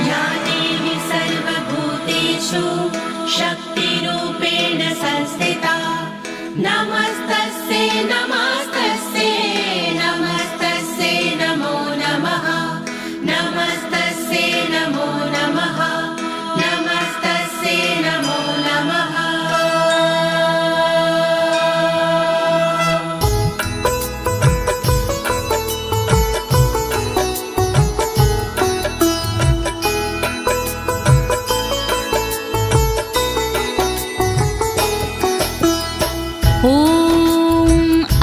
या देवी सर्वभूतेषु शक्तिरूपेण संस्थिता नमस्तस्यै नमस्तस्यै नमस्तस्यै नमो नमः नमस्तस्यै नमो नमः नमस्तस्यै नमो नमः।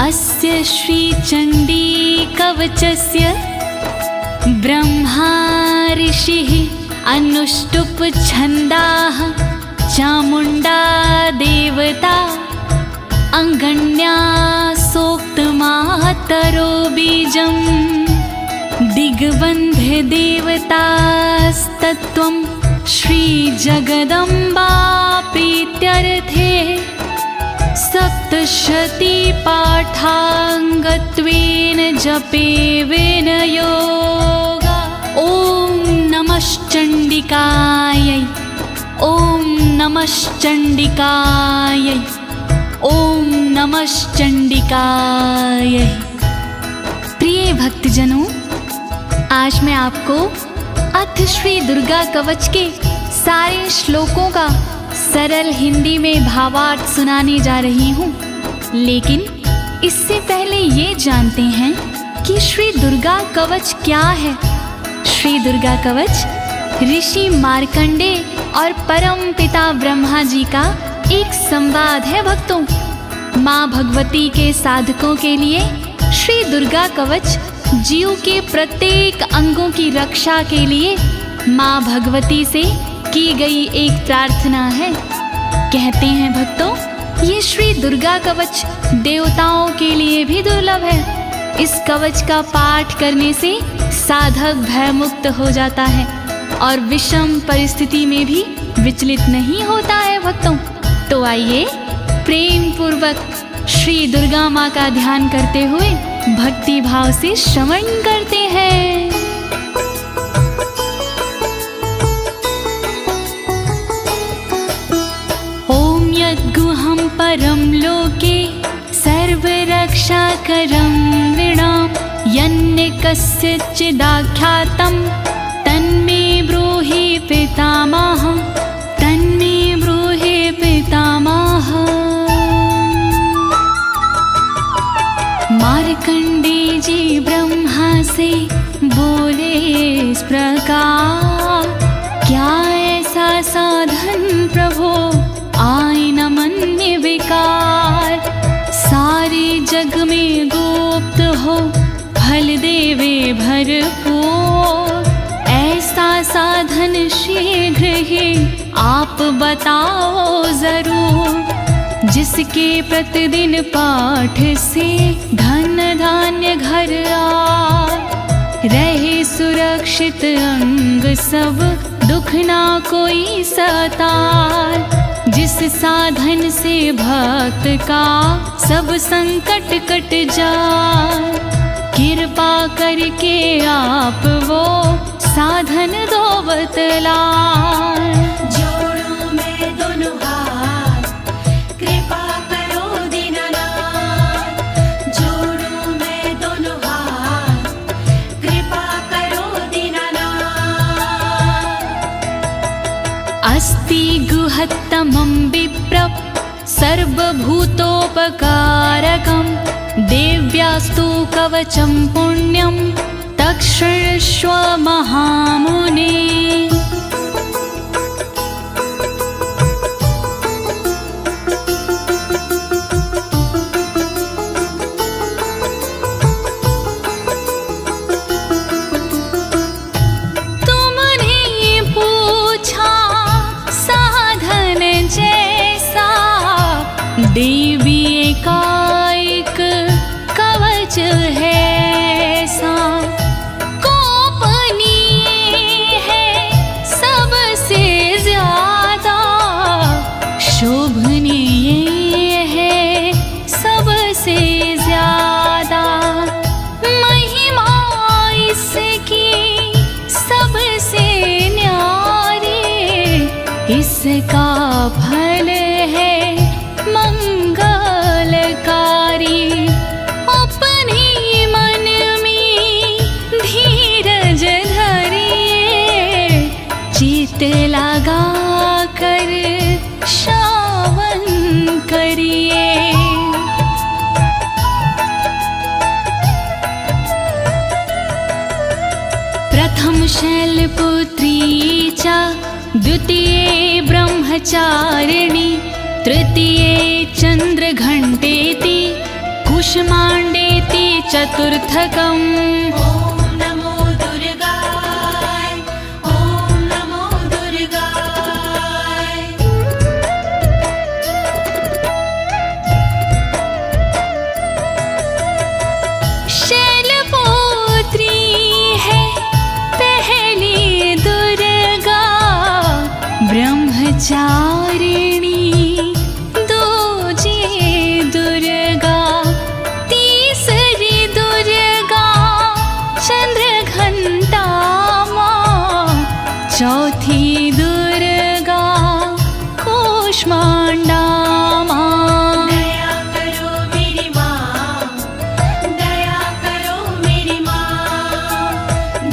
अस्य श्रीचण्डी कवचस्य ब्रह्मा ऋषिः अनुष्टुप छन्दाः चामुण्डा देवता अङ्गण्या सोक्तमातरो बीजं दिग्बन्ध देवतास्तत्त्वं श्रीजगदम्बा प्रीत्यर्थे सप्तशती पाठाङ्गत्वेन जपे विनयोगा। ॐ नमश्चण्डिकायै ॐ नमश्चण्डिकायै ॐ नमश्चण्डिकायै। प्रिय भक्तजनों, आज मैं आपको अथ श्री दुर्गा कवच के सारे श्लोकों का सरल हिंदी में भावार्थ सुनाने जा रही हूँ। लेकिन इससे पहले ये जानते हैं कि श्री दुर्गा कवच क्या है। श्री दुर्गा कवच ऋषि मार्कंडे और परम पिता ब्रह्मा जी का एक संवाद है। भक्तों, माँ भगवती के साधकों के लिए श्री दुर्गा कवच जीव के प्रत्येक अंगों की रक्षा के लिए माँ भगवती से की गई एक प्रार्थना है। कहते हैं भक्तों, ये श्री दुर्गा कवच देवताओं के लिए भी दुर्लभ है। इस कवच का पाठ करने से साधक भयमुक्त हो जाता है और विषम परिस्थिति में भी विचलित नहीं होता है। भक्तों, तो आइए प्रेम पूर्वक श्री दुर्गा माँ का ध्यान करते हुए भक्ति भाव से श्रवण करते हैं। यद्गुहं परं लोके सर्वरक्षाकरं नृणां यन्ने कस्यचिदाख्यातं तन्मे ब्रूहि पितामह तन्मे ब्रूहि पितामह। मार्कंडे जी ब्रह्मा से बोले इस प्रकार, क्या ऐसा साधन प्रभो आए न मन में विकार, सारे जग में गुप्त हो फल देवे भरपूर, ऐसा साधन शीघ्र ही आप बताओ जरूर, जिसके प्रतिदिन पाठ से धन धान्य घर आए, रहे सुरक्षित अंग सब दुख ना कोई सताए, जिस साधन से भक्त का सब संकट कट जाए, कृपा करके आप वो साधन दो बतलाए। जोड़ूं मैं दोनों हाथ, कृपा करो दीनानाथ। जोड़ूं मैं दोनों हाथ, कृपा करो दीनानाथ। अस्ति गुहत्तमं विप्र सर्वभूतोपकारकं देव्यास्तु कवचं पुण्यं तत्क्षृण्वस्व महामुने। देवी एकाएक कवच है सा, गोपनीय है इसका फल है मंगलकारी। अपने मन में धीरज धरिए, चित लगा कर श्रवण करिए। प्रथम शैलपुत्री च द्वितीये ब्रह्मचारिणी, तृतीये चन्द्रघण्टेति, कुष्माण्डेति चतुर्थकम्। ॐ नमो दुर्गाय, ॐ नमो दुर्गाय। शैलपुत्री है पहली दुर्गा, ब्रह्मचारिणी दूजी दुर्गा, तीसरी दुर्गा चंद्रघंटा माँ, चौथी दुर्गा कूष्मांडा माँ। दया करो मेरी माँ, दया करो मेरी माँ,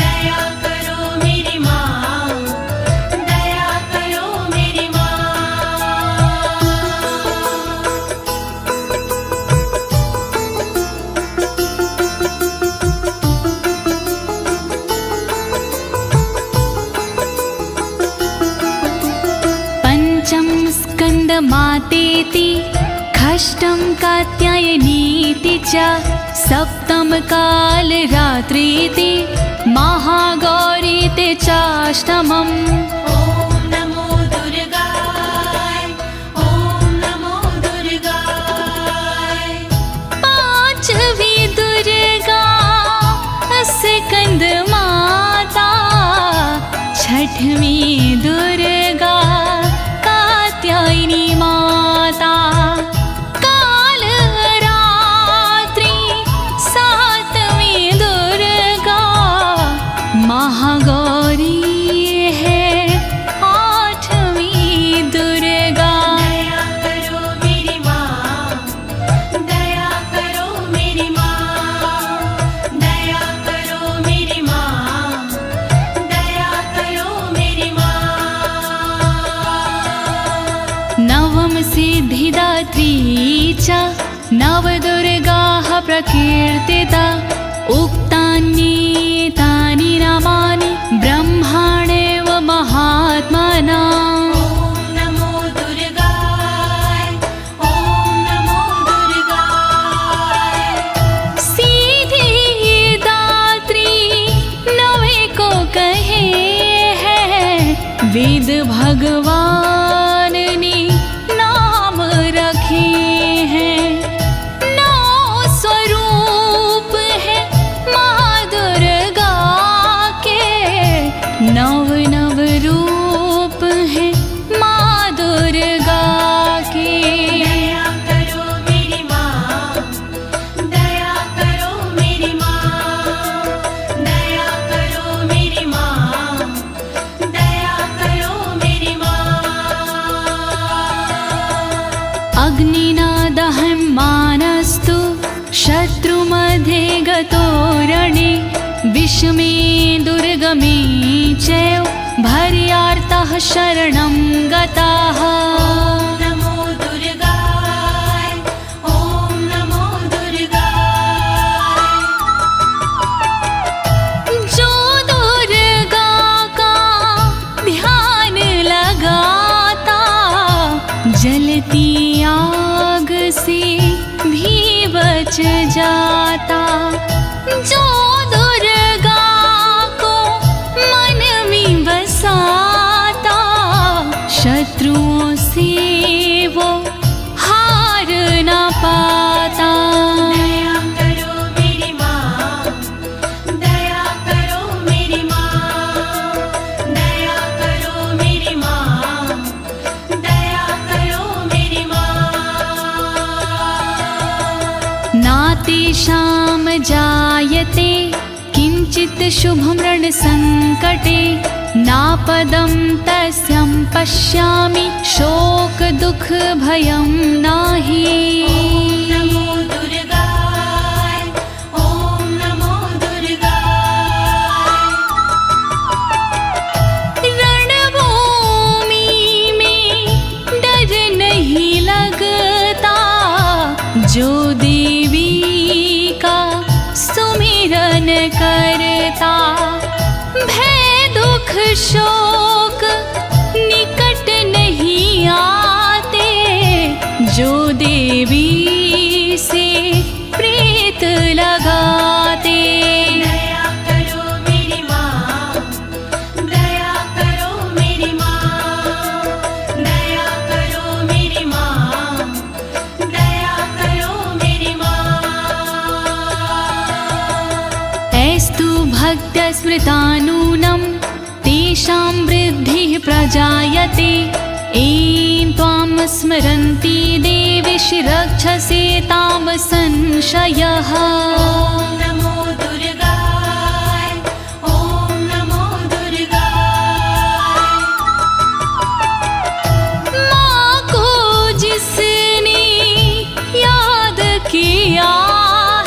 दया करो मेरी माँ, दया करो मेरी माँ। पंचम स्कंद मातेति, षष्ठम कात्यायनीति च, सप्तम काल रात्रीति, महागौरीति चाष्टमम्। ॐ नमो दुर्गाय, ॐ नमो दुर्गाय। पांचवी दुर्गा स्कंद माता, छठवीं दुर्गा कात्यायनी माता, काल रात्रि सातवीं दुर्गा महागौरी है, आठवीं दुर्गा। दया करो मेरी माँ, दया करो मेरी माँ, दया करो मेरी माँ, दया करो मेरी माँ। नवम सिद्धिदात्री च, नवदुर्गाः प्रकीर्तिता, उक्तान्येतानि नामानि ब्रह्माणेव महात्मना। ॐ नमो दुर्गाय, ॐ नमो दुर्गाय। सिद्धिदात्री नवे को कहे हैं, वेद भगवान ने नाम रखे हैं। नौ स्वरूप है माँ दुर्गा के, नव नव रूप है माँ दुर्गा के। दया करो मेरी माँ, दया करो मेरी माँ, दया करो मेरी माँ, दया करो मेरी माँ। अग्निना दहन मानस्तु, शत्रुमध्ये गतो रणे, विषमे दुर्गमे चैव, भर्यार्तः शरणं गताः। ॐ नमो दुर्गाय, ॐ नमो दुर्गाय। जो दुर्गा का ध्यान लगाता, जलती आग से भी बच जाता। जो दुर्गा को मन में बसाता, शत्रुओं से वो हार ना पाता। दया करो मेरी माँ, दया करो मेरी माँ, दया करो मेरी माँ, दया करो मेरी माँ। नातेषां जायते किंचित शुभम रण संकटे, नापदं तस्यं पश्यामि शोक दुख भयं नाही। नमो दुर्गाय ॐ नमो दुर्गाय। रणभूमि में डर नहीं लगता जो देवी का सुमिरन करता। भय दुख शोक निकट नहीं आते जो देवी से प्रीत लगाते। दया करो मेरी माँ, दया करो मेरी माँ, दया करो मेरी माँ, दया करो मेरी माँ। ऐस्तु भक्तस्मृतानूनं तेषां वृद्धिः प्रजायते। ऐं त्वां स्मरन्ति देवीशि रक्षसे तां संशयः। ॐ नमो दुर्गाय ॐ नमो दुर्गाय। माँ को जिसने याद किया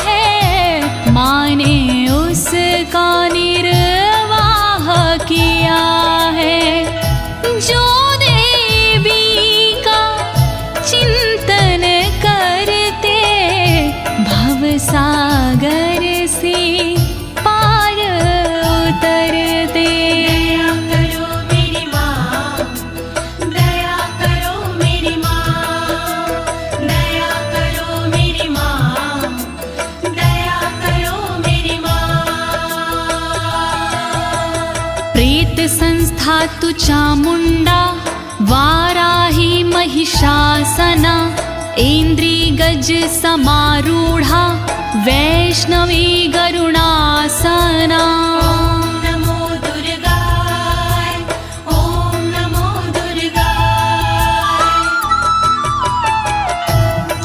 है माँ ने उसका निर्वाह किया है। जो देवी का चिंतन करते भवसागर से पार उतरते। दया करो मेरी माँ, दया करो मेरी माँ, दया करो मेरी माँ, दया करो मेरी माँ। प्रेत संस्था तु चामुंडा वाराही महिषासना। ऐन्द्री गज समारूढ़ा वैष्णवी गरुणासना। ॐ नमो दुर्गाय ॐ नमो दुर्गाय।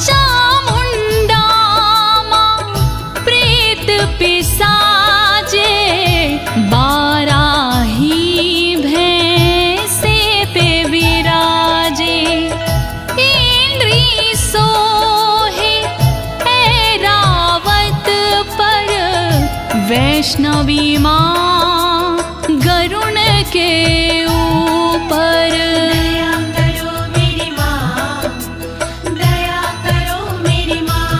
चामुंडा माँ प्रेत पिसाजे बाराही भैंसे पे विराजे। इंद्री सोहे ऐरावत पर वैष्णवी माँ गरुण के ऊपर। दया करो मेरी माँ, दया करो मेरी माँ,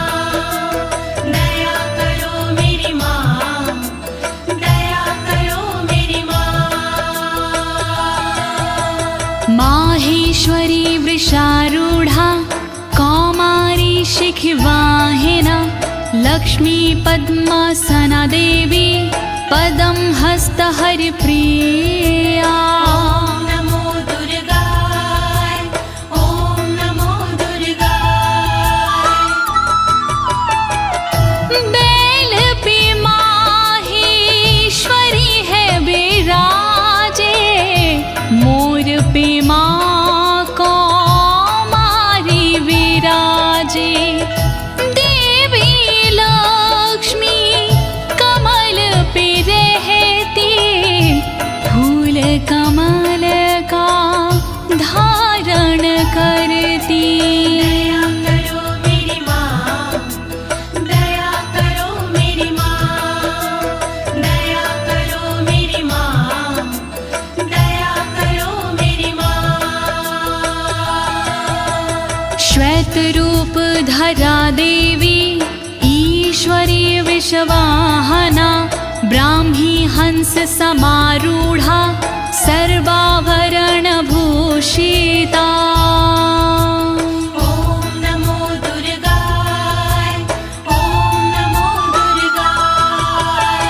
दया करो मेरी माँ, दया करो मेरी माँ। माहेश्वरी वृषारूढ़ा कौमारी शिखिवाहिना। लक्ष्मी पद्मासना देवी पदम हस्त हरिप्रिया। ॐ नमो दुर्गाय ॐ नमो दुर्गाय। बैल पे माहेश्वरी है विराजे। मोर पे माँ कौमारी विराजे। देवी लक्ष्मी कमल पे रहती फूल कमल का धारण करती। दया करो मेरी माँ, दया करो मेरी माँ, दया करो मेरी माँ, दया करो मेरी माँ। श्वेत रूप धरा देवी ईश्वरी विश्ववाहना। ब्राह्मी हंस समारूढ़ा सर्वाभरण भूषिता। ॐ नमो दुर्गाय ॐ नमो दुर्गाय।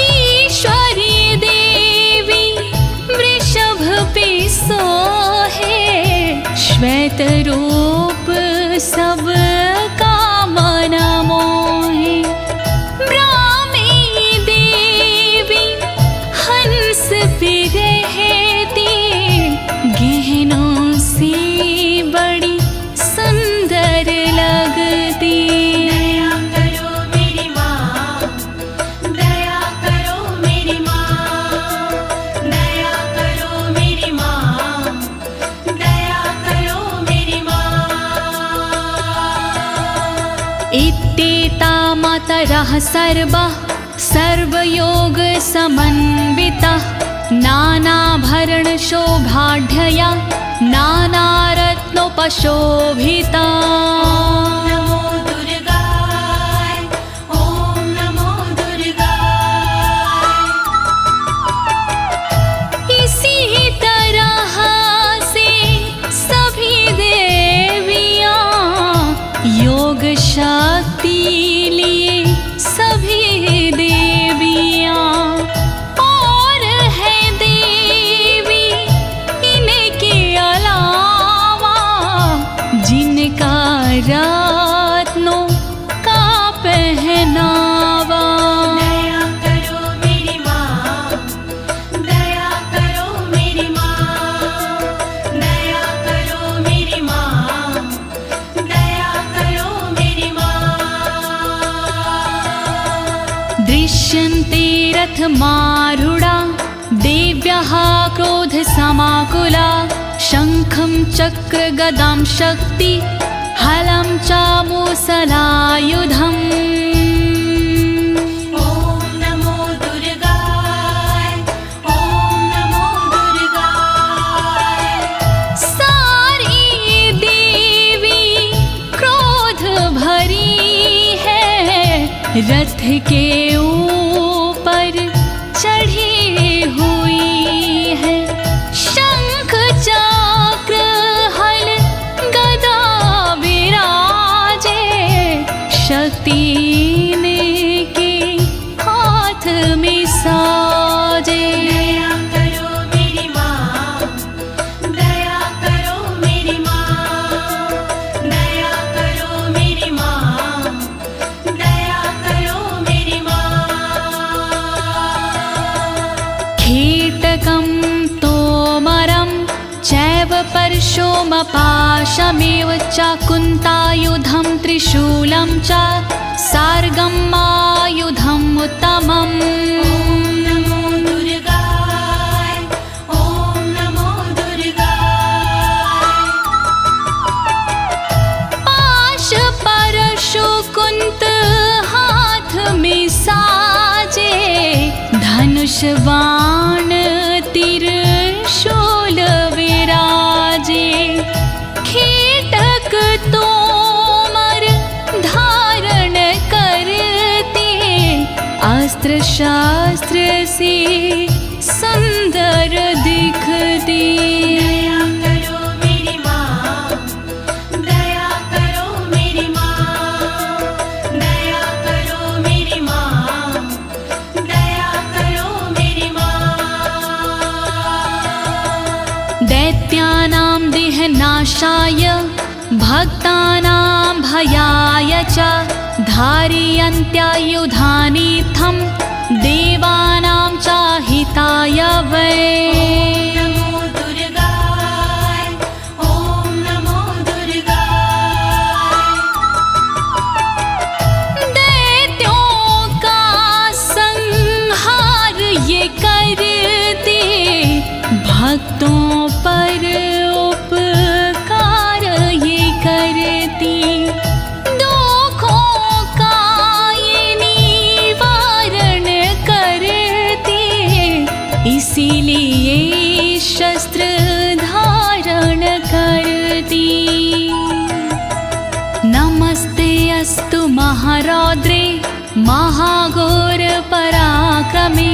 ईश्वरी देवी वृषभ पे सोहे। श्वेत रूप सब का मन मोहे। ब्राह्मी देवी हंस पे रहती गहनों से बड़ी सुंदर लगती। दया करो मेरी माँ, दया करो मेरी माँ, दया तरः सर्वः सर्वयोग समन्वितः नानाभरणशोभाढ्यया नानारत्नोपशोभिता। नमो दुर्गाय ॐ नमो दुर्गाय। इसी तरह से सभी देवियां योग शक्ति लिए सभी देवियां और है देवी इनके अलावा जिनका रत्नों का पहनावा। दया करो मेरी माँ, दया करो मेरी माँ, दया करो मेरी माँ, दया करो मेरी माँ। दृश्यन्ते रथमारूढा देव्यः क्रोधसमाकुला शङ्खं चक्रगदां शक्ति हलं च मुसलायुधम्। ॐ नमो दुर्गाय ॐ नमो दुर्गाय। सारी देवी क्रोध भरी है रथ के ऊपर चढ़ी हुई है। शंख चक्र हल गदा विराजे शक्ति इनके हाथ में साजे। दया करो मेरी माँ, दया करो मेरी माँ, दया करो मेरी माँ, दया करो मेरी माँ। कीटकं तोमरं चैव परशुमपाशमेव च कुन्तायुधं त्रिशूलं च सार्गमायुधम् उत्तमम्। नमो दुर्गाय ॐ नमो दुर्गाय। पाश परशु कुंत हाथ में साजे धनुष बाण त्रिशूल विराजे। कीटक तोमर धारण करते अस्त्र शास्त्र से सुंदर दिखते। दया करो मेरी माँ, दया करो मेरी माँ, दया करो मेरी माँ, दया करो मेरी माँ। दैत्यानां देहनाशाय भक्तानां भयाय च धारयन्त्यायुधानीत्थं देवानां च हिताय वै। नमो दुर्गाय ॐ नमो दुर्गाय। दैत्यों का संहार ये करते भक्तों पर उपकार ये करती। दुखों का ये निवारण करती इसीलिए शस्त्र धारण करती। नमस्ते अस्तु महारौद्रे महाघोर पराक्रमे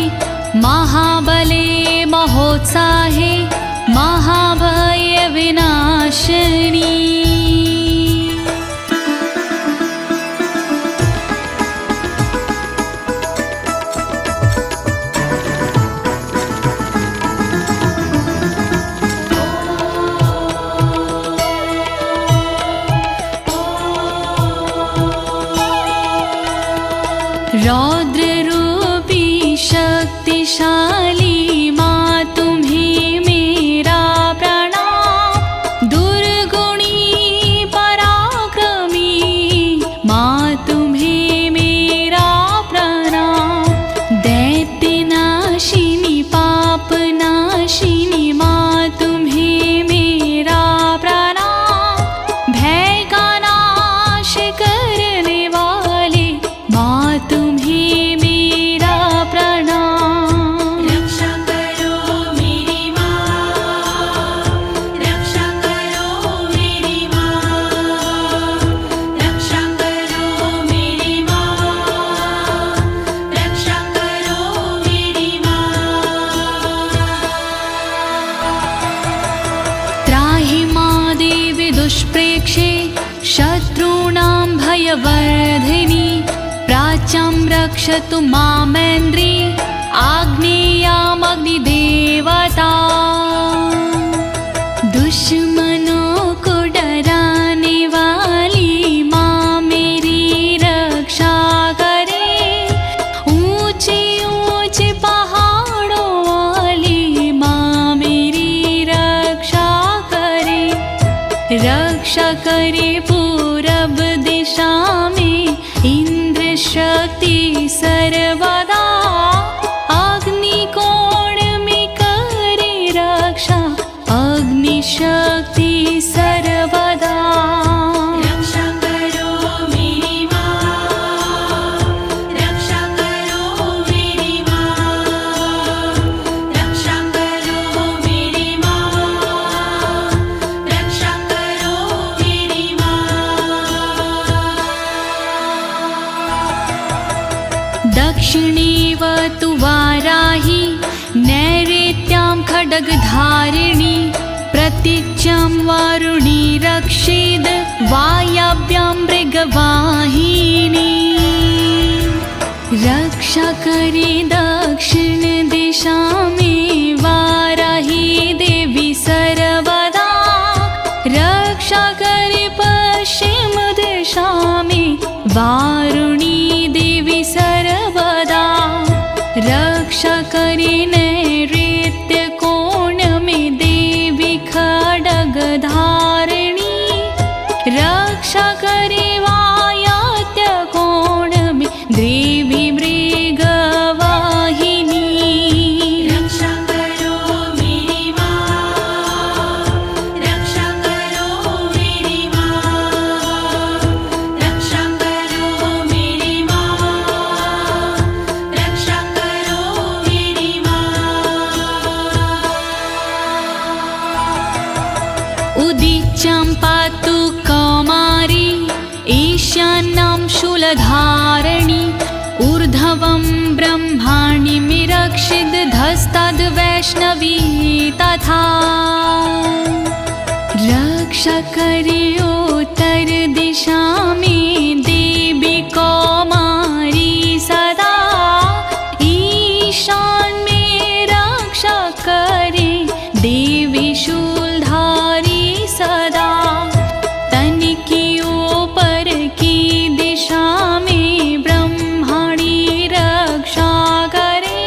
महाबले महोत्साहे महाभय विनाशिनी। रौद्र रूपी शक्तिशाली माँ तुम्हें मेरा प्रणाम। दुर्गुणी पराक्रमी माँ तुम्हें मेरा प्रणाम। दैत्यनाशिनी पापनाशिनी माँ तुम्हें मेरा प्रणाम। भय का नाश करने वाले माँ ऐश्वर्यवर्धिनी प्राच्यां रक्षतु मामेन्द्री आग्नेयामग्निदेवता दुश्मनों को डराने वाली माँ मेरी रक्षा करे ऊंचे ऊंचे पहाड़ों वाली माँ मेरी रक्षा करे पूरब दिशा में इंद्र शक्ति सर्वदा अग्निकोण में करे रक्षा अग्नि शक्ति सर्वदा रक्षा करो मेरी माँ रक्षा करो मेरी माँ रक्षा करो मेरी माँ रक्षा करो मेरी माँ दक्षिणेवतु वाराही नैऋत्यां खड्गधारिणी प्रतीच्यां वारुणी रक्षेद् वायव्यां मृगवाहिनी रक्षा करे दक्षिण दिशा में वाराही देवी सर्वदा रक्षा करे पश्चिम दिशा में वारुणी देवी सर्वदा रक्षा करे नैऋत्य कोण में देवी खड्गधारिणी रक्षा करे वायव्य कोण में देवी मृगवाहिनी रक्षा करो मेरी माँ रक्षा करो मेरी माँ रक्षा करो मेरी माँ रक्षा करो मेरी माँ उदीच्यां पातु कौमारी ईशान्यां शूलधारिणी ऊर्ध्वं ब्रह्माण्डं रक्षिद् धस्ताद् वैष्णवी तथा रक्षा करे उत्तर दिशा में देवी कौमारी सदा ईशान में रक्षा करे देवी शूलधारी सदा तन की ऊपर की दिशा में ब्रह्माणी रक्षा करे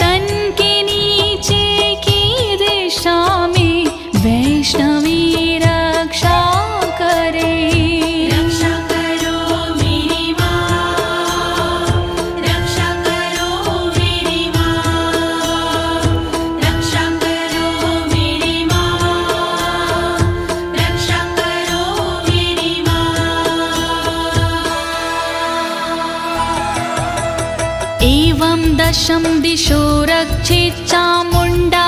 तन के नीचे की दिशा में वैष्णवी रक्षा करे रक्षा करो मेरी माँ रक्षा करो मेरी माँ रक्षा करो मेरी माँ रक्षा करो मेरी माँ एवं दशम दिशो रक्षेत् चामुण्डा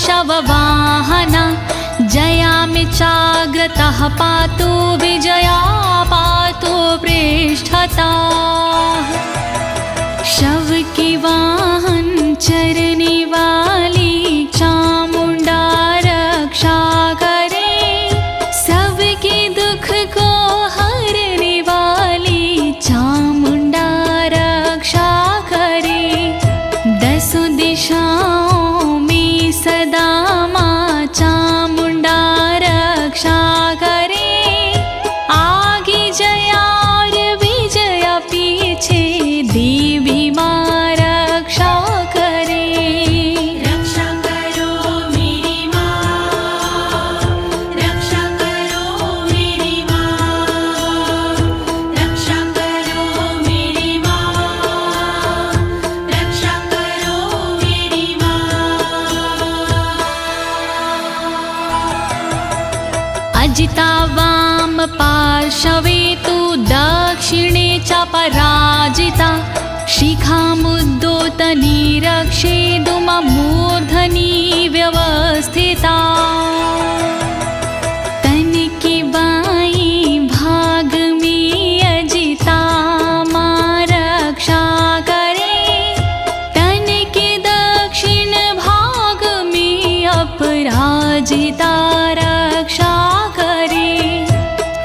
शववाहना जयामि चाग्रतः पातु विजया पातु पृष्ठता शव के वाहन चरने वाली चामुण्डा रक्षा करे सबके दुख को हरने वाली चामुण्डा रक्षा करे दसों दिशाओं में सदा माँ चामुण्डा रक्षा करे आगे जया और विजया पीछे देवी माँ रक्षा करे रक्षा करो मेरी माँ रक्षा करो मेरी माँ रक्षा करो मेरी माँ रक्षा करो मेरी माँ अजिता वाम पार्श्वे तु दक्षिणे च पराजिता शिखामुद्दोतनी रक्षेदुममूर्धनि व्यवस्थिता तन के बाईं भाग में अजिता माँ रक्षा करे तन के दक्षिण भाग में अपराजिता रक्षा करे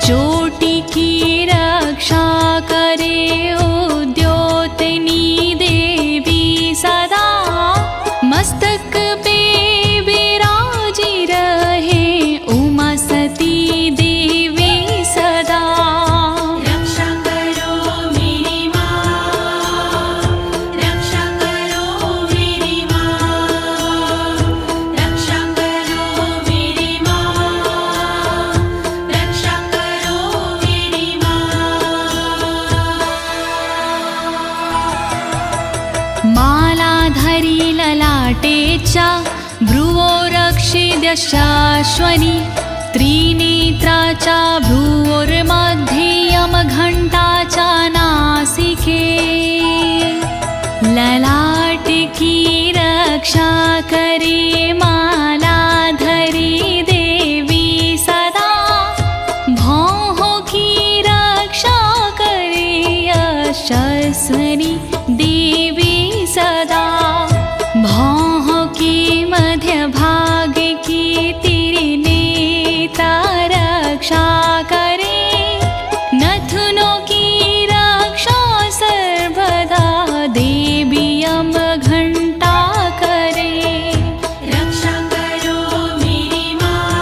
चोटी की रक्षा धरी ललाटेच्या भ्रुवोरक्षिद्यशाश्वनी त्रिनेत्राच्या भ्रुवोर्मध्ये यमघण्टाच्या नासिके ललाट की रक्षा करे माला धरी देवी सदा भौह की रक्षा करे यशस्विनी देवी सदा भौह की मध्य भाग की तिरनेता रक्षा करे नथुनों की रक्षा सर्वदा देवी यमघण्टा करे रक्षा करो मेरी माँ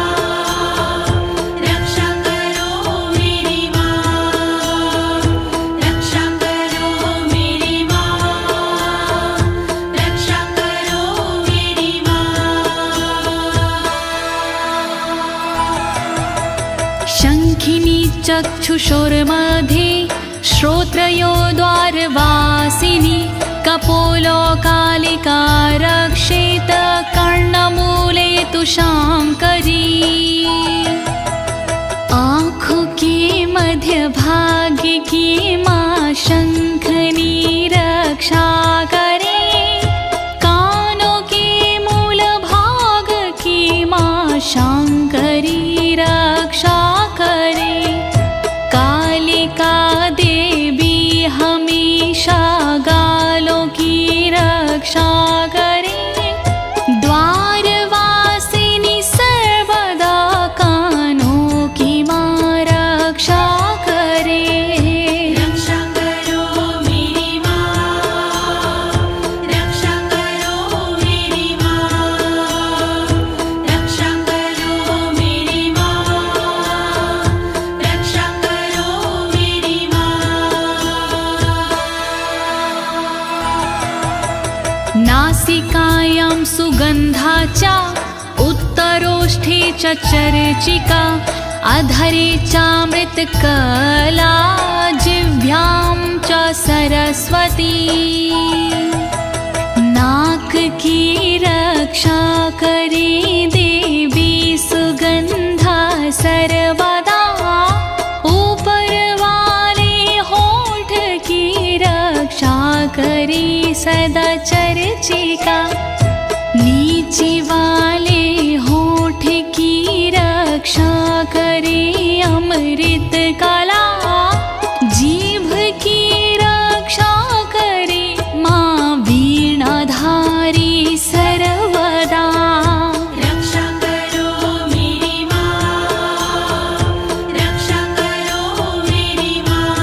रक्षा करो मेरी माँ रक्षा करो मेरी माँ रक्षा करो मेरी माँ शङ्खिनी चक्षुषोर्मध्ये श्रोत्रयो द्वारवासिनी कपोलो कालिका रक्षेत कर्णमूले तु शाङ्करी आँखों के मध्य भाग की माँ शंखनी रक्षा करे कानों के मूल भाग की माँ शंकरी रक्षा करे कालिका देवी हमेशा गालों की रक्षा करे द्वारवासिनी सर्वदा कानों की माँ रक्षा करे रक्षा करो मेरी माँ रक्षा करो मेरी माँ रक्षा करो मेरी माँ रक्षा करो मेरी माँ नासिकायां सुगन्धाचा उत्तरोष्ठे च चर्चिका अधरे चामृतकला जिह्वां च सरस्वती नाक की रक्षा करे देवी सुगंधा सर्वदा ऊपर वाले होठ की रक्षा करे सदा चर्चिका नीचे वाले होठ की रक्षा करे अमृत कला जीभ की रक्षा करे माँ वीणाधारी सर्वदा रक्षा करो मेरी माँ रक्षा करो मेरी माँ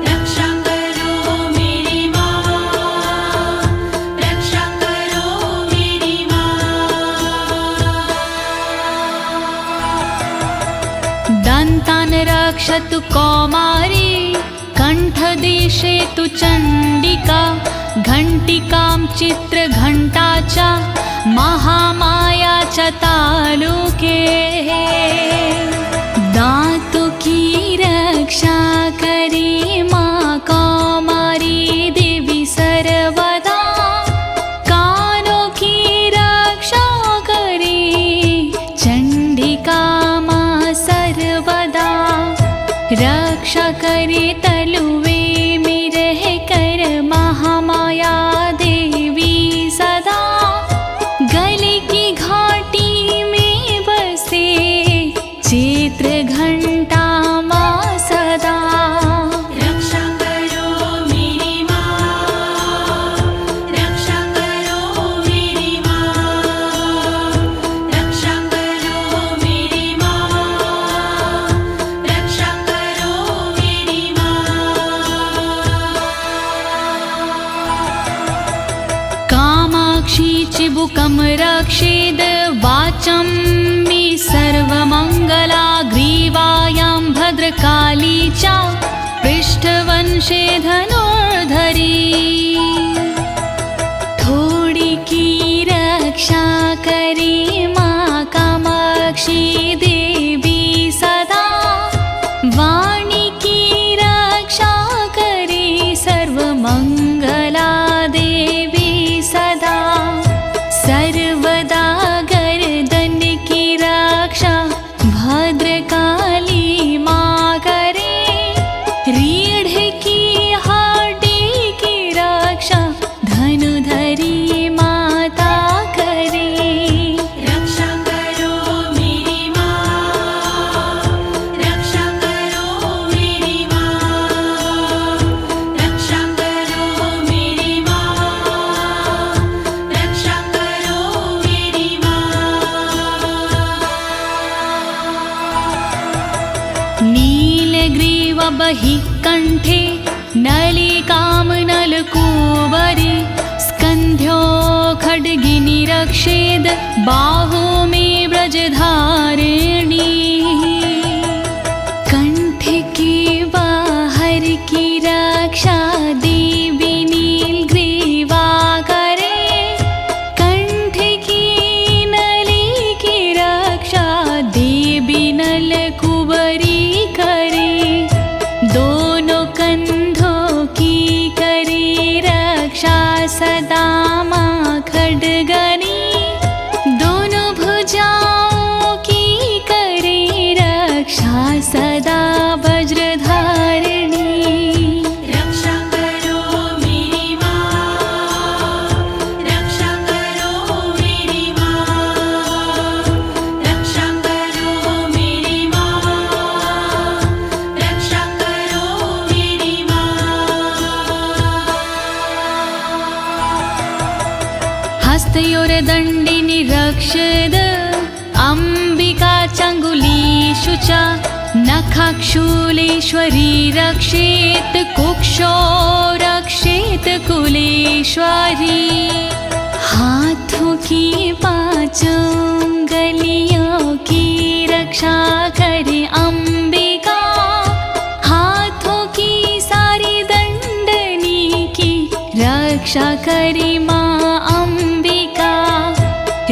रक्षा करो मेरी माँ रक्षा करो मेरी माँ दन्तान् रक्षतु कौमारी कण्ठदेशे तु चण्डिका घण्टिकां चित्रघण्टा च महामाया च तालुके दातु की रक्षा करे माँ कौमारी देवी सर्वदा कानों की रक्षा करे चण्डिका माँ सर्वदा रक्षा करे तलुवे में रह कर महामाया देवी सदा गले की घाटी में बसे चित्र घंटा माँ सदा रक्षा करो मेरी माँ रक्षा करो मेरी माँ रक्षा करो मेरी माँ रक्षा करो मेरी माँ कामाक्षी चिबुकं रक्षेद् वाचं मे सर्वमङ्गला ग्रीवायां भद्रकाली च पृष्ठवंशे धनुर्धरी थोड़ी की रक्षा करे माँ कामाक्षी देवी सदा वाणी की रक्षा करे सर्वमंगला देवी बहि कंठे नलिकां नलकूबरे स्कन्ध्यो खड्गिनी रक्षेद बाहु मे ब्रजधारिणी कंठ के बाहर की रक्षा देवी नीलग्रीवा करे कंठ की नली की रक्षा देवी नलकुबरी करे दोनों कंधों की करे रक्षा सदा माँ खड्गनी दोनों भुजाओं की करे रक्षा सदा वज्रधारिणी रक्षा करो मेरी माँ रक्षा करो मेरी माँ रक्षा करो मेरी माँ रक्षा करो मेरी माँ हस्तयोर्दण्डिनि रक्षद अम्बिका चङ्गुलीषु च नखाक्षूलेश्वरी रक्षेत कुक्षो रक्षेत कुलेश्वरी हाथों की पांचों उंगलियों की रक्षा करे अम्बिका हाथों की सारी दंडनी की रक्षा करे माँ अम्बिका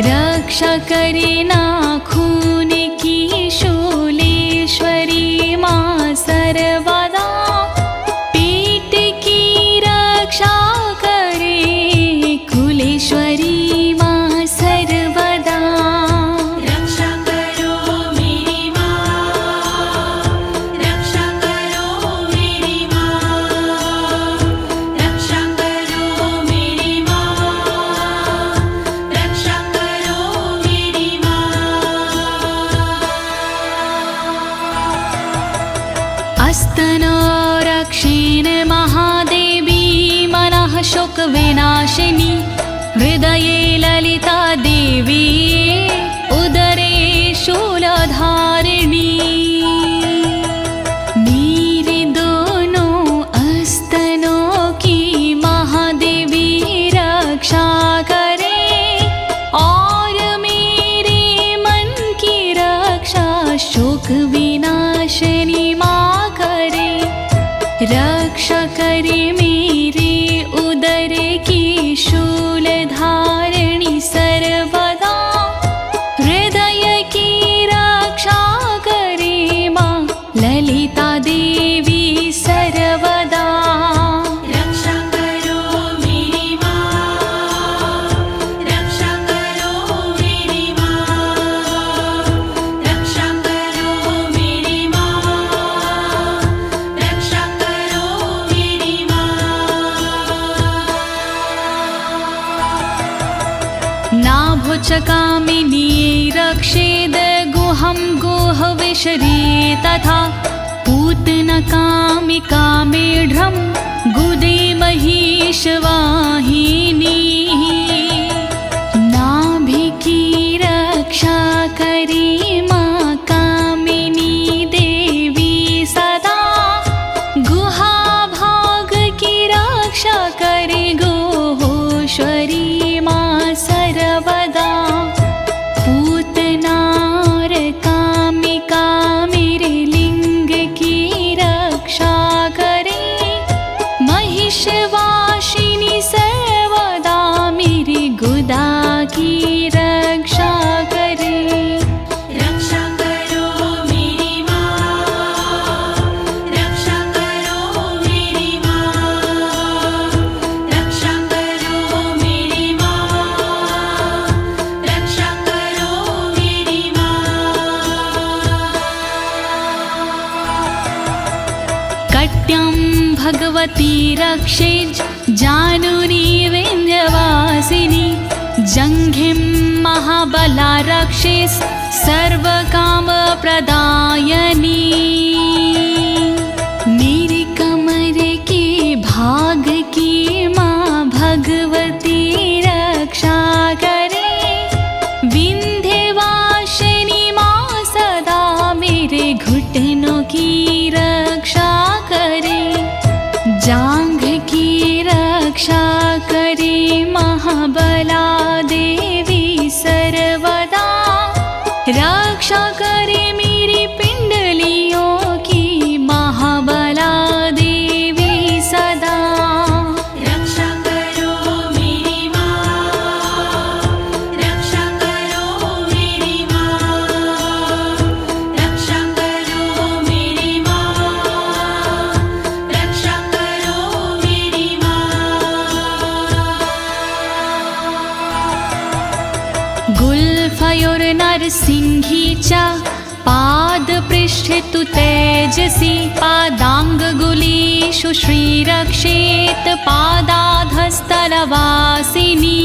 रक्षा करे नाखून की शूलेश्वरी माँ सर्वदा पेट की रक्षा करे कुलेश्वरी माँ सर्वदा रक्षा करो मेरी माँ रक्षा करो मेरी माँ रक्षा करो मेरी माँ रक्षा करो मेरी माँ अस्तनो रक्षेण महादेवी मनः शोकविनाशिनी हृदये ललिता देवी उदरे शूलधारिणी मेरे दोनों अस्तनों की महादेवी रक्षा करे और मेरे मन की रक्षा शोक विनाशिनी माँ करे रक्षा करे मेरे उदर की शूलधारिणी सर्वदा हृदय की रक्षा करे माँ ललिता देवी सर्वदा रक्षा करो मेरी माँ रक्षा करो मेरी माँ रक्षा करो मेरी माँ रक्षा करो मेरी माँ नाभुचकामिनी रक्षेद गुहं गुहविशरी तथा पूतनकामिका मेढ्रं गुदे महिषवाहिनी नाभि की रक्षा करे माँ कामिनी देवी सदा गुहा भाग की रक्षा करे गोहोश्वरी माँ सर्वदा पूतनार कामिका मेरे लिंग की रक्षा करे महिषवासिनी सर्वदा मेरी गुदा की रक्षा करे रक्षा करो मेरी माँ रक्षा करो मेरी माँ रक्षा करो मेरी माँ रक्षा करो मेरी माँ कट्यं भगवती रक्षेज जानुनी विन्ध्यवासिनी जङ्घिं महाबला रक्षेस् सर्वकामप्रदायिनी मेरे कमर के भाग की माँ भगवती रक्षा करे विन्ध्यवासिनी माँ सदा मेरे घुटनों की रक्षा महाबला देवी सर्वदा रक्षा करे मेरी पिंडलियों की महाबला देवी सदा रक्षा करो मेरी माँ, रक्षा करो मेरी माँ, रक्षा करो मेरी माँ, रक्षा करो मेरी माँ। गुल्फयोर नरसिंहीचा पादपृष्ठे तु तेजसि पादाङ्गुलीषु श्रीरक्षेत पादाधस्तलवासिनी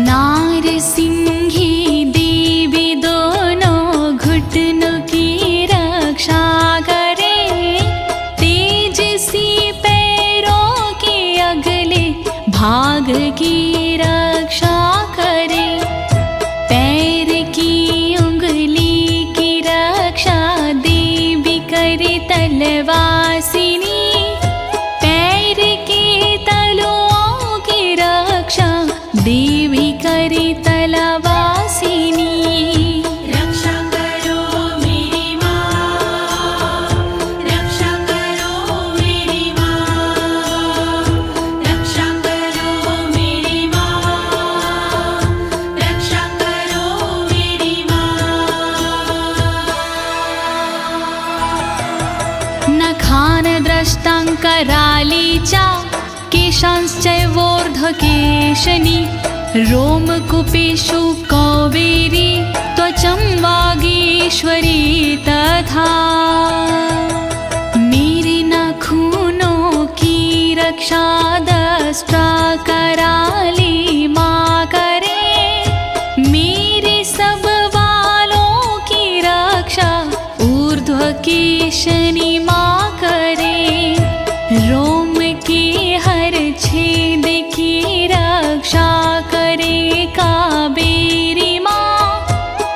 नारसिंही देवी दोनों घुटनों की रक्षा करे तेजसी पैरों के अगले भाग की रक्षा करे पैर की उंगली की रक्षा देवी करे तलवासिनी पैर के तलुओं की रक्षा देवी करे तलवासिनी रक्षा करो मेरी माँ, रक्षा करो मेरी माँ, रक्षा करो मेरी माँ, रक्षा करो मेरी माँ। नखानद्रष्टाङ्करालीचा केशांश्चैवोर्ध्वकेशनी रोमकूपेषु कौबेरी त्वचं वागीश्वरी तथा मेरे नाखूनों की रक्षा दष्ट्रा कराली माँ करे मेरे सब बालों की रक्षा ऊर्ध्वकेशनी माँ करे रोम के हर छेद की रक्षा करे काबेरी माँ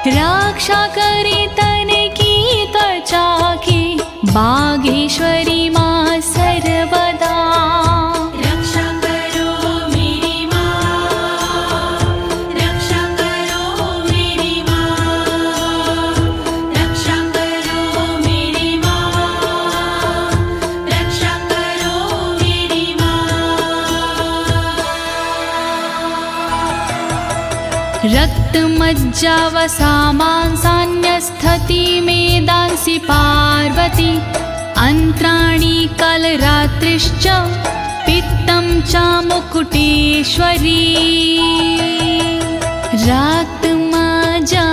रक्षा करे तन की त्वचा की बागेश्वरी माँ सर्वदा रक्षा करो मेरी माँ, रक्षा करो मेरी माँ, रक्षा करो मेरी माँ, रक्षा करो मेरी माँ। रक्तमज्जावसामांसान्यस्थति मेदांसि पार्वती अन्त्राणि कलरात्रिश्च पित्तं च मुकुटेश्वरी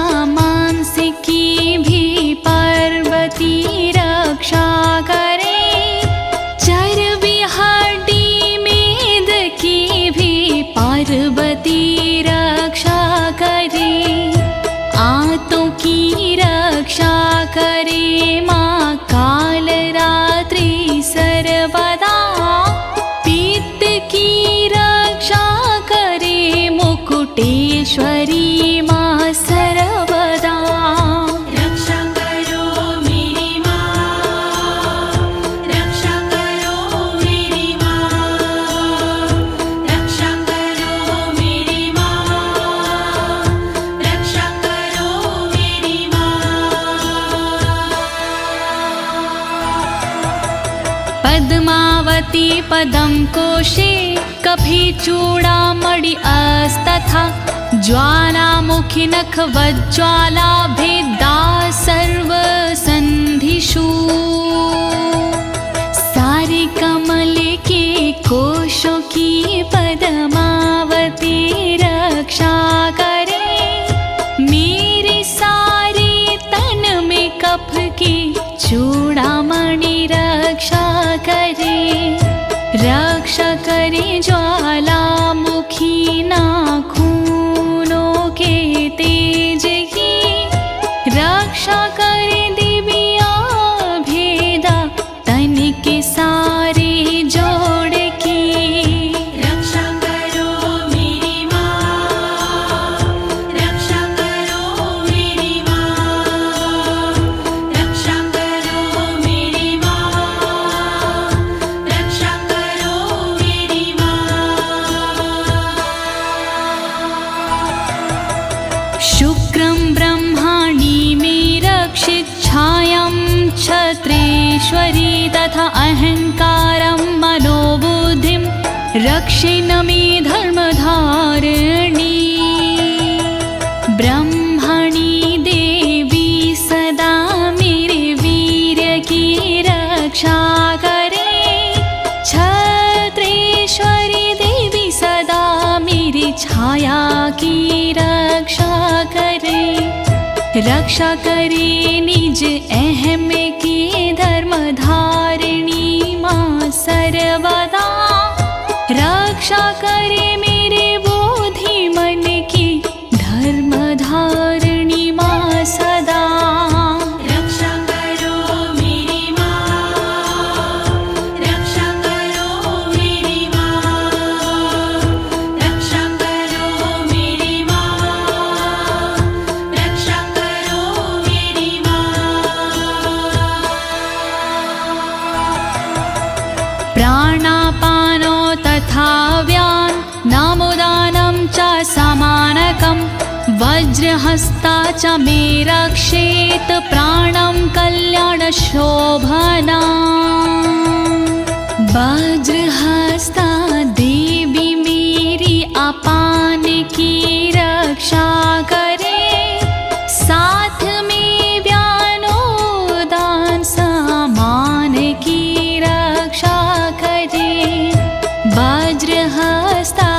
रक्तमज्जामांसिकी भी पार्वती रक्षा करे चर्बी हड्डी मेद की भी पार्वती रक्षा करे आंतों की रक्षा करे माँ काल रात्रि सर्वदा पित्त की रक्षा करे मुकुटेश्वरी माँ सर्वदा रक्षा करो मेरी माँ, रक्षा करो मेरी माँ, रक्षा करो मेरी माँ, रक्षा करो मेरी माँ। पद्मावती पदं कोशे कभी चूड़ामणि अस्तथा ज्वालामुखी नखवज्ज्वाला भेदा सर्वसन्धिषु सारे कमल के कोशों की पद्मावती रक्षा करे मेरे सारे तन में कफ की चूड़ामणि रक्षा करे रक्षा करे ज्वालामुखी नाखूनों के तेज की रक्षा करे दिव्या भेदा तन के सारे जोड़ की रक्षा करो मेरी माँ, रक्षा करो मेरी माँ, रक्षा करो मेरी माँ, रक्षा करो मेरी माँ। कामेश्वरी तथा अहंकारं मनोबुद्धिं रक्षिणमि धर्मधारिणी ब्रह्मणि देवी सदा मेरे वीर्य की रक्षा करे छत्रेश्वरी देवी सदा मेरी छाया की रक्षा करे निज अहम की धर्मधारिणी माँ सर्वदा रक्षा करे मेरे बोधि मन की धर्मधारिणी माँ सदा रक्षा करो मेरी माँ रक्षा करो मेरी माँ रक्षा करो मेरी माँ रक्षा करो मेरी माँ प्राणापानो तथा व्यान नामोदानं च समानकं वज्रहस्ता च मे रक्षेत् प्राणं कल्याणशोभना वज्रहस्ता देवी मेरी अपान की रक्षा करे साथ में व्यानोदान सामान की रक्षा करे वज्रहस्ता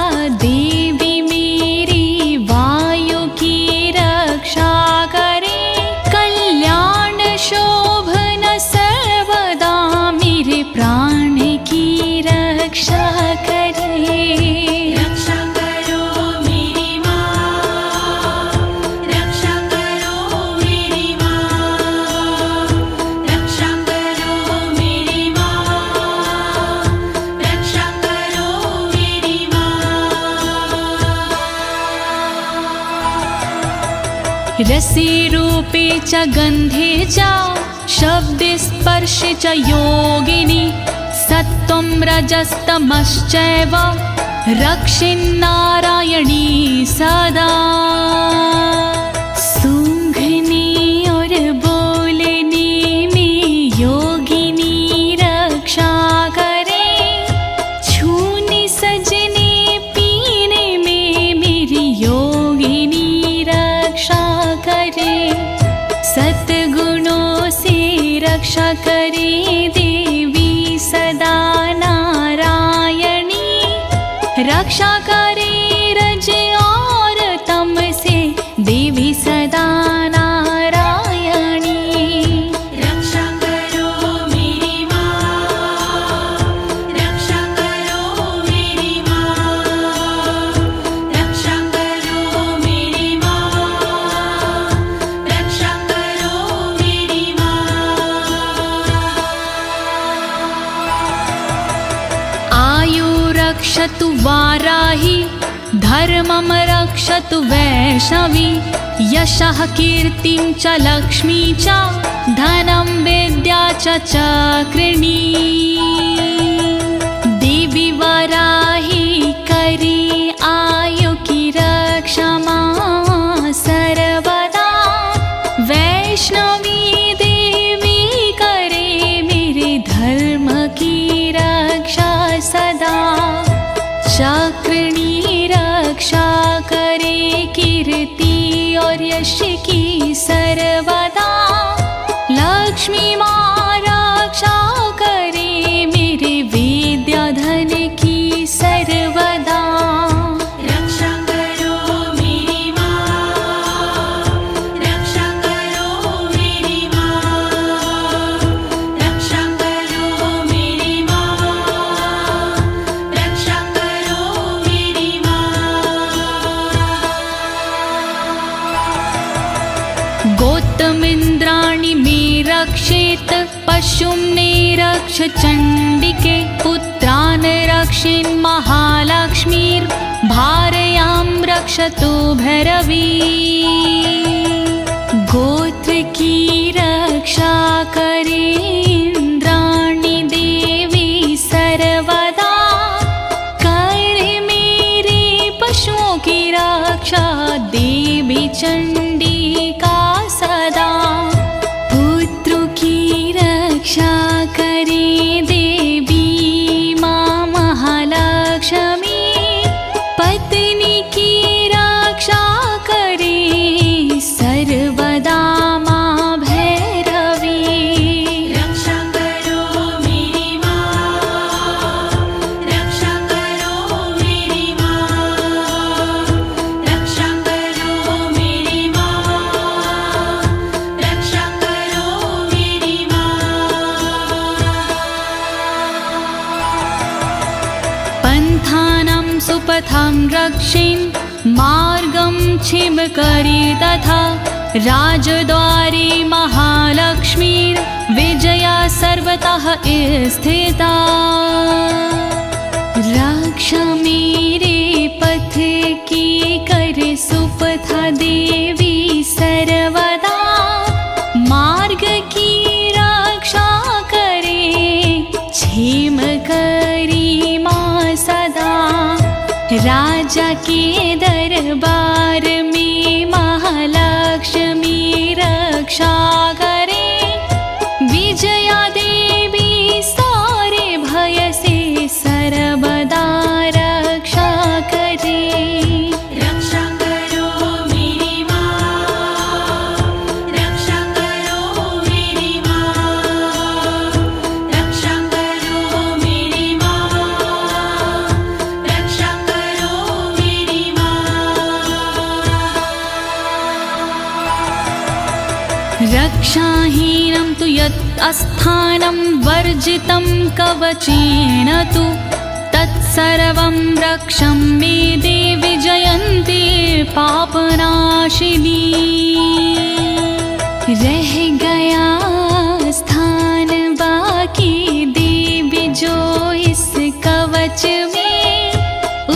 देवी मेरी वायु की रक्षा करे कल्याण शोभन सर्वदा मेरे प्राण की रक्षा करे रक्षा करो मेरी माँ रक्षा करो मेरी माँ रक्षा करो मेरी माँ रक्षा करो मेरी माँ रसे रूपे च गन्धे च शब्दे स्पर्शे च योगिनी सत्त्वं रजस्तमश्चैव रक्षिन्नारायणी सदा सूंघने और बोलने में योगिनी रक्षा करे छूने सजने पीने में मेरी योगिनी रक्षा करे सद्गुणों से रक्षा करे देवी सदा नारायणी रक्षा करे रज और तम से देवी सदा नारायणी रक्षा करो मेरी माँ रक्षा करो मेरी माँ रक्षा करो मेरी माँ रक्षा करो मेरी माँ आयु रक्षतु वाराहि धर्मं रक्षतु वैष्णवी यशः कीर्तिं च लक्ष्मी च धनं विद्या च चक्रिणी देवी वाराहि करी आयु की रक्षा मां सर्वदा वैष्णवी देवी करे मेरे धर्म की रक्षा सदा चक्रिणी रक्षा करे कीर्ति और यश की सर्वदा लक्ष्मी माँ रक्षा करे मेरे विद्या धन की सर्वदा रक्षा करो मेरी माँ रक्षा करो मेरी माँ रक्षा करो मेरी माँ रक्षा करो मेरी माँ गौतमिन्द्राणि मे रक्षेत् पशुं निरक्ष चण्डिके पुत्रान् रक्षेन् महालक्ष्मीर्भार्यां रक्षतु भैरवी गोत्र की रक्षा करे इंद्राणी देवी सर्वदा करे मेरे पशुओं की रक्षा देवी चंडिका सदा पुत्रों की रक्षा सुपथं रक्षिन् मार्गं छिमकरी तथा राजद्वारे महालक्ष्मीर्विजया सर्वतः स्थिता। रक्षा मेरे पथ की कर सुपथा देवी सर्वदा, मार्ग की रक्षा करे क्षेम करी माँ सदा। राजा के दरबार में महालक्ष्मी रक्षा करे, विजया देवी सारे भय से सर्वदा रक्षा करे। रक्षा करो मेरी माँ, रक्षा करो मेरी माँ, रक्षा करो मेरी माँ, रक्षा करो मेरी माँ। रक्षाहीनं तु यत् अस्थानं वर्जितं कवचेन तु, तत्सर्वं रक्षं मे देवि जयन्ती पापनाशिनी। रह गया स्थान बाकी देवी जो इस कवच में,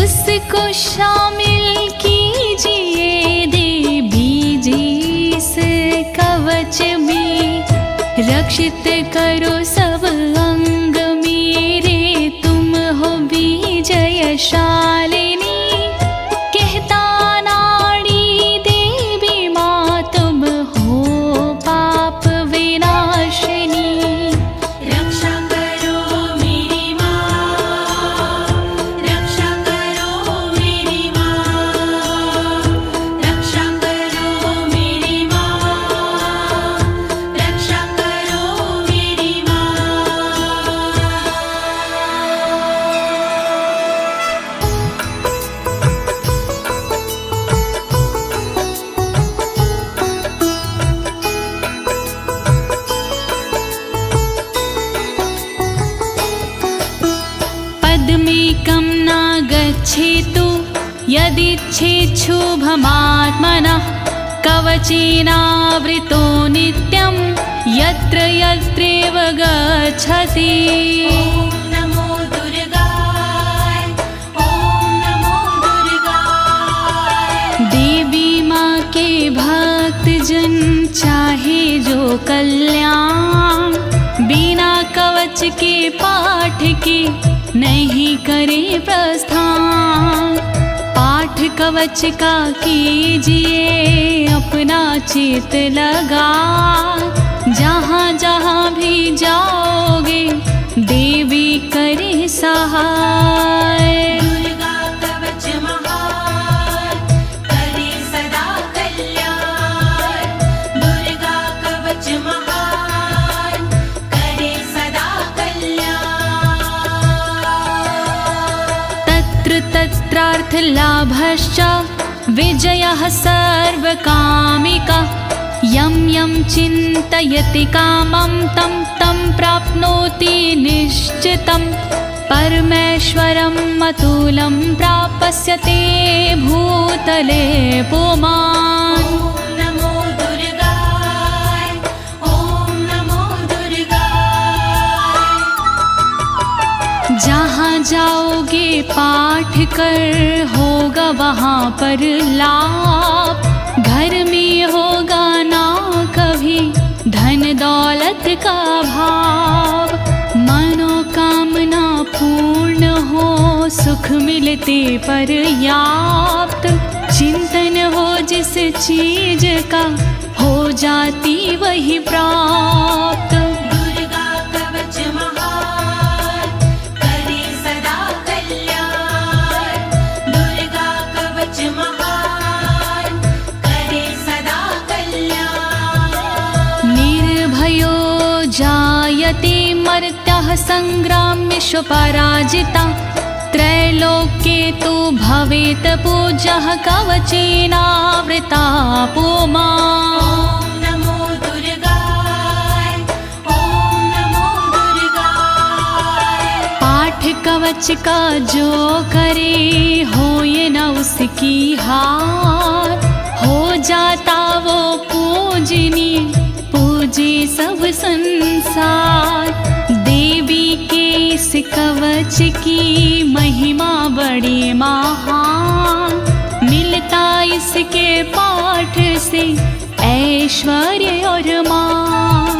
उसको शामिल कीजिए देवी जी इस कवच में। रक्षित करो सब अंग मेरे, तुम हो विजयशालिनी। कहता नाड़ी देवी माँ तुम हो पाप विनाशिनी। रक्षा करो मेरी माँ, रक्षा करो मेरी माँ, रक्षा करो मेरी माँ, रक्षा करो मेरी माँ। पद्मेकं न गच्छेतु यदिच्छेच्छुभमात्मनः, कवचेनावृतो नित्यं यत्र यत्रैव गच्छति। ॐ नमो दुर्गाय, ॐ नमो दुर्गाय। देवी माँ के भक्त जन चाहे जो कल्याण, बिना कवच के पाठ के नहीं करे प्रस्थान। पाठ कवच का कीजिए अपना चित लगा, जहाँ जहाँ भी जाओगे देवी करे सहाय। दुर्गा कवच महान, करे सदा कल्याण। दुर्गा कवच महान, करे सदा कल्याण। तत्र तत्रार्थलाभश्च विजयः सर्वकामिका। यं यं चिन्तयति कामं तं तं प्राप्नोति निश्चितं। परमेश्वरम् अतुलं प्राप्स्यते भूतले पुमान्। ॐ नमो दुर्गाय, ॐ नमो दुर्गाय। जहाँ जाओगे पाठ कर होगा वहाँ पर लाभ। घर में होगा ना कभी धन दौलत का भाव। मनोकामना पूर्ण हो सुख मिलते पर्याप्त। चिंतन हो जिस चीज का हो जाती वही प्राप्त। दुर्गा कवच महान, करे सदा कल्याण। दुर्गा कवच महान, करे सदा कल्याण। निर्भयो जायते मर्त्यः संग्रामेषु पराजिता। त्रैलोक्ये तु भवेत् पूज्यः कवचेनावृता पुमान्। ॐ नमो दुर्गाय, ॐ नमो दुर्गाय। पाठ कवच का जो करे हो इसकी हार, हो जाता वो पूजनी, पूजे सब संसार। देवी के इस कवच की महिमा बड़ी महान, मिलता इसके पाठ से ऐश्वर्य और मान।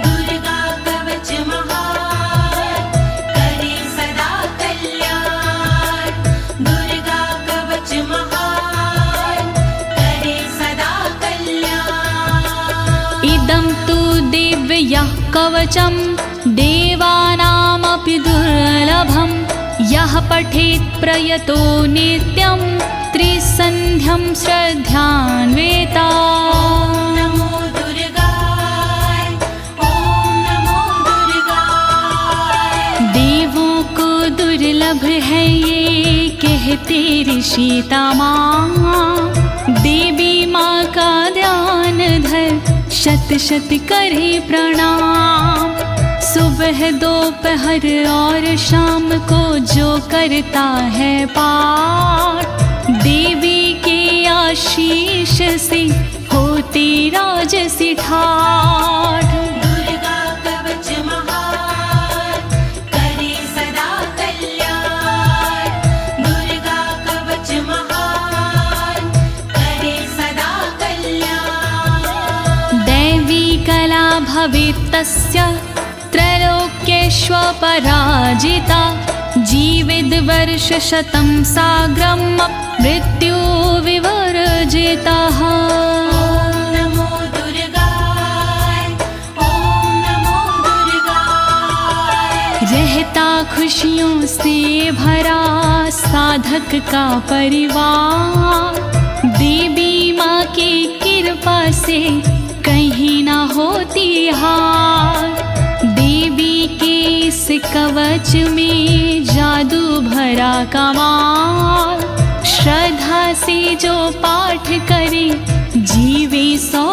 दुर्गा कवच महान, करे सदा कल्याण। दुर्गा कवच महान, करे सदा कल्याण। इदं तु दिव्यः कवचं देवानामपि दुर्लभं, यः पठेत् प्रयतो नित्यं त्रिसन्ध्यं श्रद्धान्विता। नमो दुर्गाय, ओम नमो दुर्गाय। देवों को दुर्लभ है ये कहते ऋषि तमाम, देवी माँ का ध्यान धर शत शत करे प्रणाम। सुबह दोपहर और शाम को जो करता है पाठ, देवी के आशीष से होती राजसी ठाठ। दुर्गा कवच महान, करे सदा कल्याण। दुर्गा कवच महान, करे सदा कल्याण। दैवी कला भवेत् तस्य त्रैलोक्येष्वपराजिता, जीवेद् वर्षशतं साग्रं मृत्यु विवर्जितः। ओम नमो दुर्गाय, ओम नमो दुर्गाय। रहता खुशियों से भरा साधक का परिवार, देवी माँ की कृपा से कहीं ना होती हार। देवी के इस कवच में जादू भरा कमाल, श्रद्धा से जो पाठ करे जीवे 100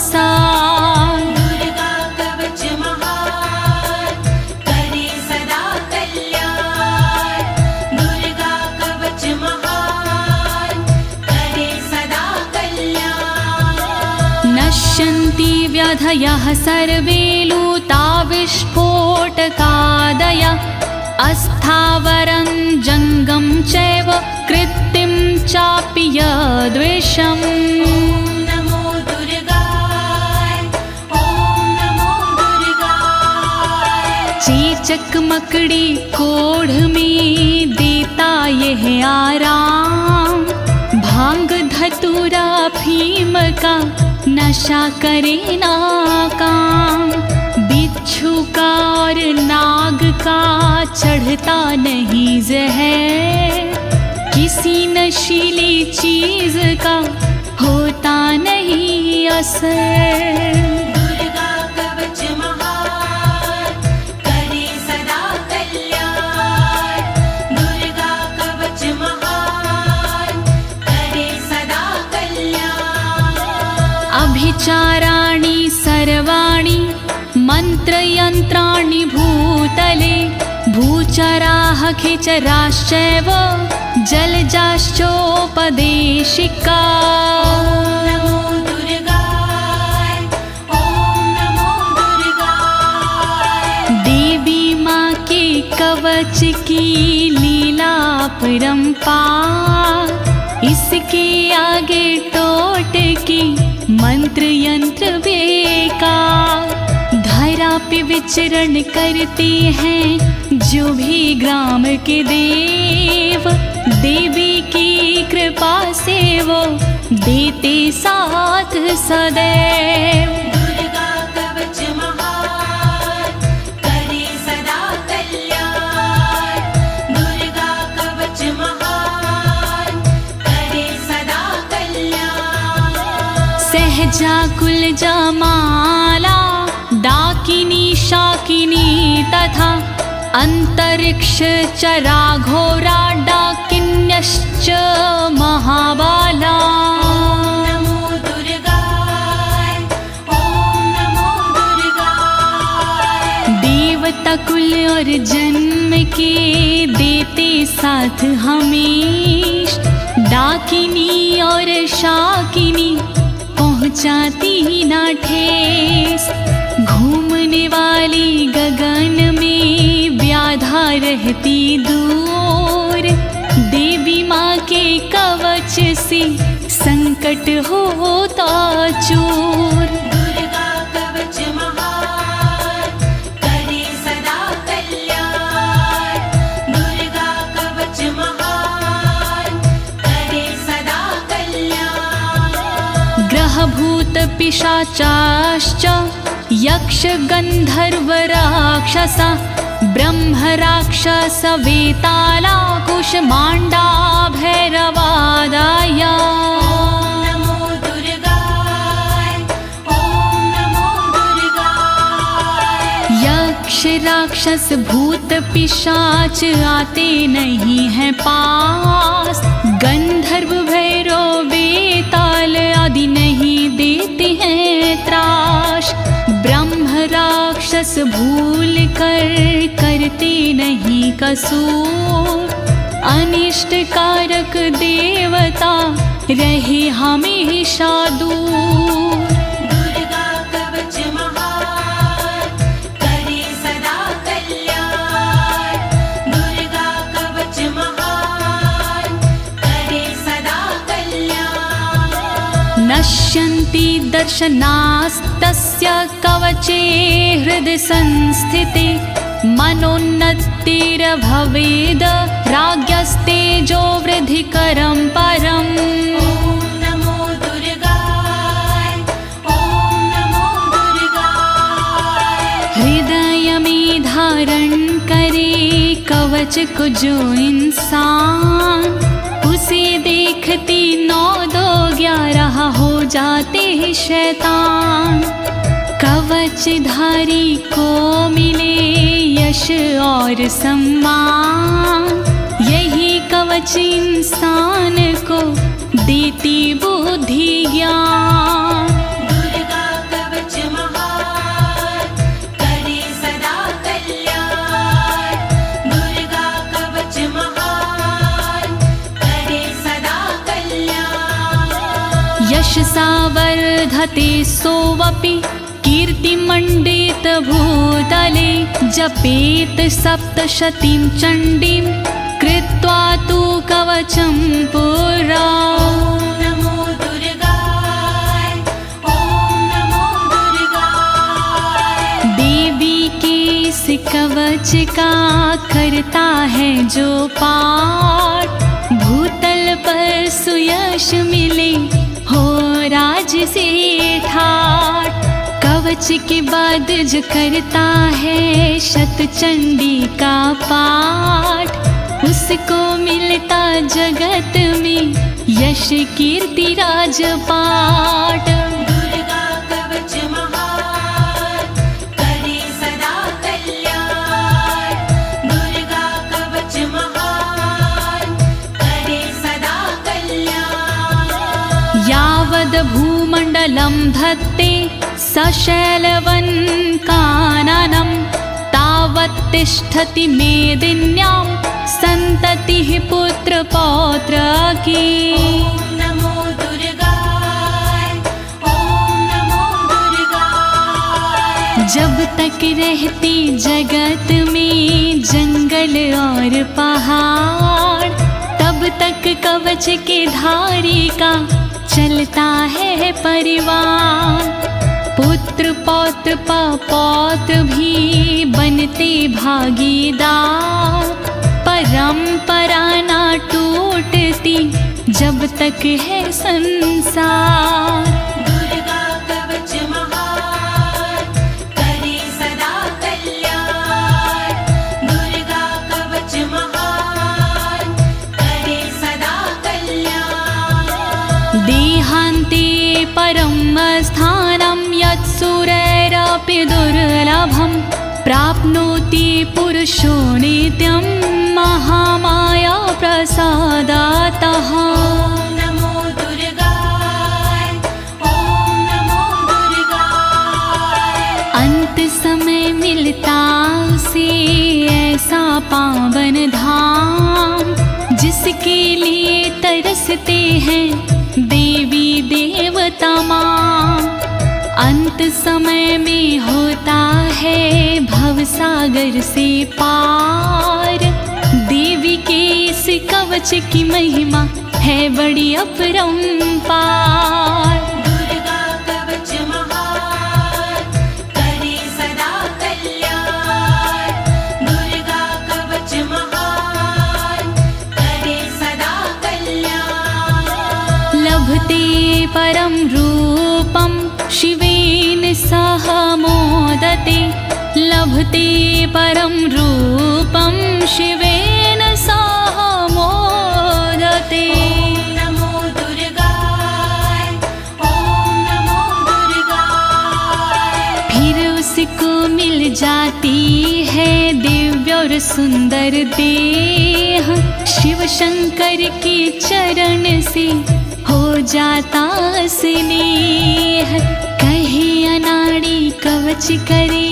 साल। दुर्गा कवच महान, करे सदा कल्याण। दुर्गा कवच महान, करे सदा कल्याण। नश्यन्ति व्याधयः सर्वे लूता विस्फोटकादयः, अस्थावरं जङ्गं चैव कृत्तिं चापि यद्विषम्। ओम नमो दुर्गाय, ओम नमो दुर्गाय। चेचक मकड़ी कोढ़ में देता यह आराम, भांग धतूरा भीम का नशा करे ना काम। बिच्छू का और नाग का चढ़ता नहीं जहर, किसी नशीली चीज का होता नहीं असर। दुर्गा कवच महान, करे सदा कल्याण। दुर्गा कवच महान, करे सदा कल्याण। अभिचाराणि सर्वाणि मंत्रयंत्राणि भूतले, भूचराः खिचराश्चैव जलजाश्चोपदेशिका। नमो दुर्गाय, ओम नमो दुर्गाय। देवी माँ के कवच की लीला परंपार, इसके आगे टोटके मंत्र यंत्र बेकार। धरा पे विचरण करते हैं जो भी ग्राम के देव, देवी की कृपा से वो देते साथ सदैव। दुर्गा कवच महान, करे सदा कल्याण। दुर्गा कवच महान, करे सदा कल्याण। सहजा कुलजा माला, डाकिनी शाकिनी तथा अंतरिक्ष चरा घोरा, डाकिन्यश्च महाबाला। नमो दुर्गाय, ओम नमो दुर्गाय। देवता कुल और जन्म के देते साथ हमेश, डाकिनी और शाकिनी पहुँचाती ना ठेस। घूमने वाली गगन में व्याधा रहती दूर। देवी माँ के कवच से संकट होता चूर। दुर्गा कवच महान करे सदा कल्याण। दुर्गा कवच महान करे सदा कल्याण। ग्रह भूत पिशाचाश्च यक्ष गंधर्व राक्षसा ब्रह्म राक्षस वेताला कुष्मांडा भैरवादाय। ओम नमो दुर्गाय ओम नमो दुर्गाय। यक्ष राक्षस भूत पिशाच आते नहीं हैं पास। गंधर्व भैरव बेताल आदि नहीं देते हैं त्रास। ब्रह्म राक्षस भूल कर करते नहीं कसूर। अनिष्ट कारक देवता रहे हमेशा दूर। दुर्गा कवच महान करे सदा कल्याण। दुर्गा कवच महान करे सदा कल्याण। नश्यन्ति दर्शनास्तस्य कवचे हृदि संस्थिते। मनोन्नतिर्भवेद् राज्ञस्तेजो वृद्धिकरं परम्। ओम नमो दुर्गाय ओम नमो दुर्गाय। हृदय में धारण करे कवच को जो इंसान, उसे देखती 9 2 11 हो जाते हैं शैतान। कवचधारी को मिले यश और सम्मान। यही कवच इंसान को देती बुद्धि ज्ञान। दुर्गा कवच महान करे सदा कल्याण। दुर्गा कवच महान करे सदा कल्याण। यशसा वर्धते सोऽपि कीर्तिमण्डित भूतले। जपेत सप्तशतीं चण्डीं कृत्वा तु कवचं पुरा। ओम नमो दुर्गाय ओम नमो दुर्गाय। देवी के इस कवच का करता है जो पाठ, भूतल पर सुयश मिले हो राज से ठाठ। कवच के बाद जो करता है शतचंडी का पाठ, उसको मिलता जगत में यश कीर्ति राजपाट। दुर्गा कवच महान करे सदा कल्याण। दुर्गा कवच महान करे सदा कल्याण। यावद् भूमण्डलं धत्ते सशैलवन् काननं, तावत् तिष्ठति मेदिन्यां सन्ततिः पुत्र पौत्र की। ओम नमो दुर्गाय ओम नमो दुर्गाय। जब तक रहती जगत में जंगल और पहाड़, तब तक कवच के धारी का चलता है परिवार। पुत्र पौत्र पौत्र भी बनते भागीदार। परंपरा ना टूटती जब तक है संसार। दुर्गा कवच महान करे सदा कल्याण। दुर्गा कवच महान करे सदा कल्याण। देहान्ते परम स्थानं यत्सुरैरपि दुर्लभं, प्राप्नोति पुरुषो नित्यं महामाया प्रसादातः। ओम नमो दुर्गाय ओम नमो दुर्गाय। अंत समय मिलता उसे ऐसा पावन धाम, जिसके लिए तरसते हैं देवी देवता माँ। अंत समय में होता है भवसागर से पार। देवी के इस कवच की महिमा है बड़ी अपरंपार। दुर्गा कवच महान, करे सदा कल्याण। दुर्गा कवच महान, करे सदा कल्याण। लभते परम रूपम शिवेन सह मोदते। लभते परम रूपम शिवेन सह मोदते। ॐ नमो दुर्गाय, ॐ नमो दुर्गाय। फिर उसको मिल जाती है दिव्य और सुंदर देह। शिव शंकर के चरण से हो जाता स्नेह। कहे अनाड़ी कवच करे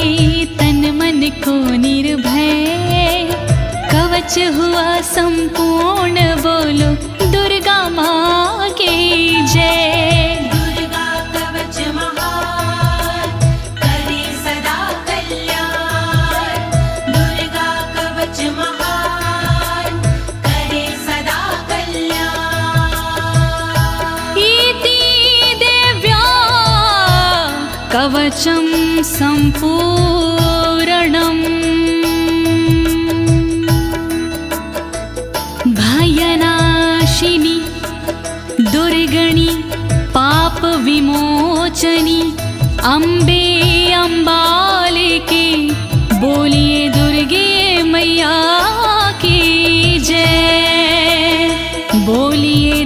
तन मन को निर्भय। कवच हुआ संपूर्ण, बोलो दुर्गा माँ की जय। दुर्गा कवच महान, करे सदा कल्याण। दुर्गा कवच महान, करे सदा कल्याण। इति देव्या कवचं सम्पूर्णम्। भयनाशिनी दुर्गणि पाप विमोचनी अम्बे अम्बालिके। बोलिए दुर्गे मैया की जय। बोलिए